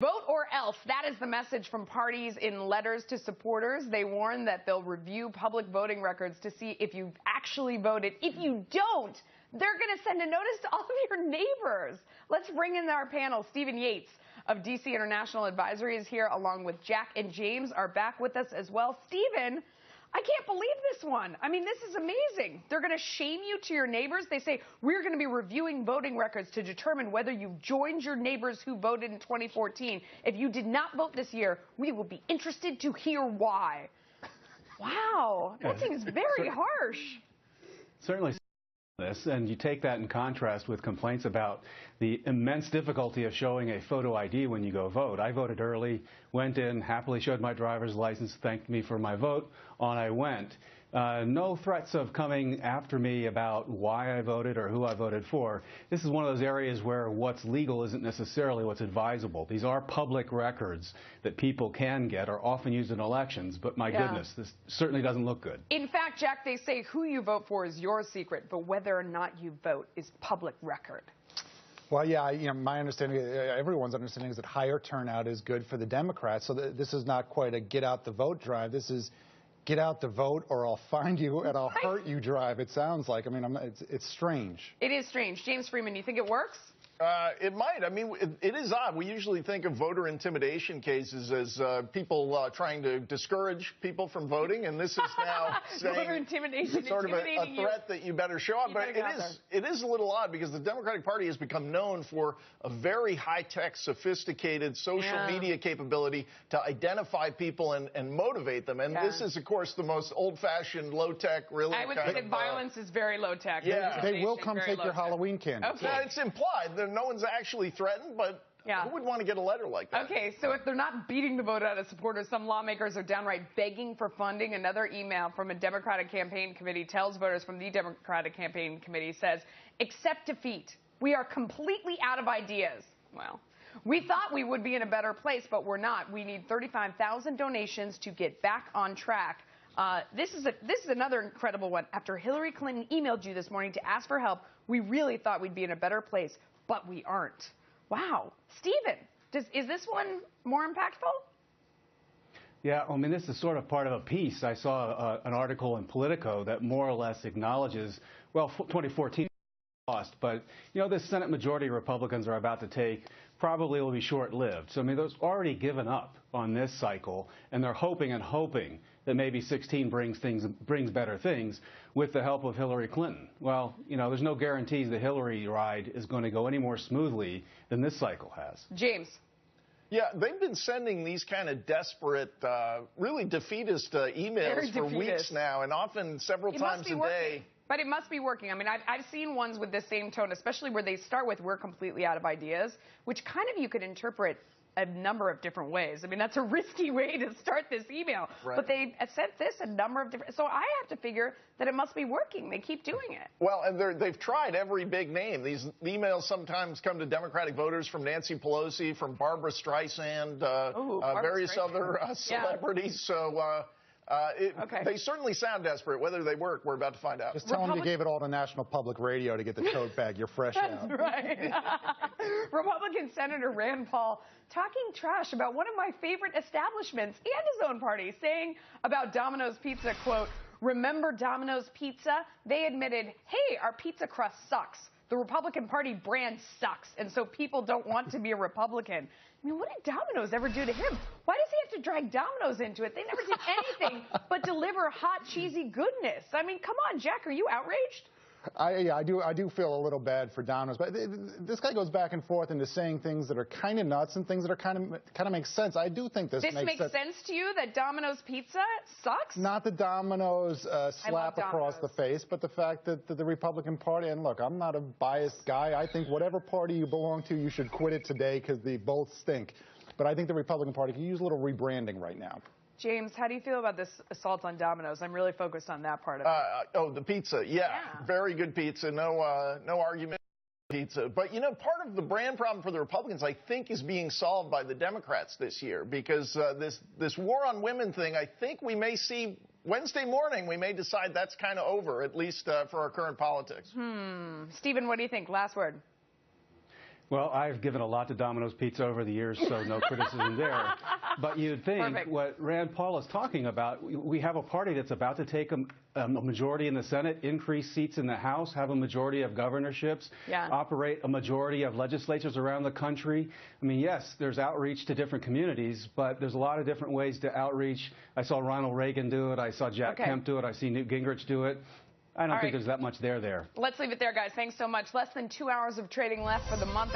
Vote or else. That is the message from parties in letters to supporters. They warn that they'll review public voting records to see if you've actually voted. If you don't, they're going to send a notice to all of your neighbors. Let's bring in our panel. Stephen Yates of DC International Advisory is here, along with Jack and James are back with us as well. Stephen, I can't believe this one. I mean, this is amazing. They're going to shame you to your neighbors. They say, we're going to be reviewing voting records to determine whether you've joined your neighbors who voted in 2014. If you did not vote this year, we will be interested to hear why. Wow, that seems very harsh. Certainly. This, and you take that in contrast with complaints about the immense difficulty of showing a photo ID when you go vote. I voted early, went in, happily showed my driver's license, thanked me for my vote, on I went. No threats of coming after me about why I voted or who I voted for. This is one of those areas where what's legal isn't necessarily what's advisable. These are public records that people can get, are often used in elections, but my goodness, this certainly doesn't look good. In fact, Jack, they say who you vote for is your secret, but whether or not you vote is public record. Well, yeah, my understanding, everyone's understanding is that higher turnout is good for the Democrats. So this is not quite a get out the vote drive. This is get out the vote or I'll find you and I'll hurt you drive, it sounds like. I mean, it's strange. It is strange. James Freeman, you think it works? It might. I mean, it is odd. We usually think of voter intimidation cases as people trying to discourage people from voting, and this is now voter intimidation, sort of a threat that you better show up. But it is a little odd because the Democratic Party has become known for a very high-tech, sophisticated social media capability to identify people and motivate them. And this is, of course, the most old-fashioned, low-tech, really I would say that violence is very low-tech. Yeah. They will come take your Halloween candy. Okay. It's implied. No one's actually threatened, but who would want to get a letter like that? Okay, so if they're not beating the vote out of supporters, some lawmakers are downright begging for funding. Another email from a Democratic campaign committee tells voters from the Democratic campaign committee says, accept defeat. We are completely out of ideas. Well, we thought we would be in a better place, but we're not. We need 35,000 donations to get back on track. This is another incredible one. After Hillary Clinton emailed you this morning to ask for help, we really thought we'd be in a better place, but we aren't. Wow. Stephen, is this one more impactful? Yeah, I mean, this is sort of part of a piece. I saw an article in Politico that more or less acknowledges, well, 2014 lost, but, you know, this Senate majority Republicans are about to take probably will be short-lived. So, I mean, those already given up on this cycle, and they're hoping and hoping that maybe 16 brings better things with the help of Hillary Clinton. Well, you know, there's no guarantees the Hillary ride is going to go any more smoothly than this cycle has. James. Yeah, they've been sending these kind of desperate, really defeatist emails for weeks now, and often several times a day. But it must be working. I mean, I've seen ones with the same tone, especially where they start with, we're completely out of ideas, which kind of you could interpret a number of different ways. I mean, that's a risky way to start this email. Right. But they sent this a number of different... So I have to figure that it must be working. They keep doing it. Well, and they've tried every big name. These emails sometimes come to Democratic voters from Nancy Pelosi, from Barbara Streisand, various other celebrities. So... They certainly sound desperate. Whether they work, we're about to find out. Just tell them you gave it all to National Public Radio to get the tote bag. You're fresh out. That's right. Republican Senator Rand Paul talking trash about one of my favorite establishments and his own party, saying about Domino's Pizza, quote, remember Domino's Pizza? They admitted, hey, our pizza crust sucks. The Republican Party brand sucks, and so people don't want to be a Republican. I mean, what did Domino's ever do to him? Why does he have to drag Domino's into it? They never did anything but deliver hot, cheesy goodness. I mean, come on, Jack, are you outraged? I do feel a little bad for Domino's, but this guy goes back and forth into saying things that are kind of nuts and things that are kind of make sense. I do think this makes sense to you, that Domino's Pizza sucks? Not the Domino's slap across the face, but the fact that the Republican Party, and look, I'm not a biased guy. I think whatever party you belong to, you should quit it today because they both stink. But I think the Republican Party can use a little rebranding right now. James, how do you feel about this assault on Domino's? I'm really focused on that part of it. Oh, the pizza. Yeah. Very good pizza. No argument. Pizza. But, you know, part of the brand problem for the Republicans, I think, is being solved by the Democrats this year, because this war on women thing, I think we may see Wednesday morning, we may decide that's kind of over, at least for our current politics. Stephen, what do you think? Last word. Well, I've given a lot to Domino's Pizza over the years, so no criticism there. But you'd think Perfect. what Rand Paul is talking about, we have a party that's about to take a majority in the Senate, increase seats in the House, have a majority of governorships, operate a majority of legislatures around the country. I mean, yes, there's outreach to different communities, but there's a lot of different ways to outreach. I saw Ronald Reagan do it. I saw Jack Kemp do it. I see Newt Gingrich do it. I don't think there's that much there. Let's leave it there, guys. Thanks so much. Less than 2 hours of trading left for the month.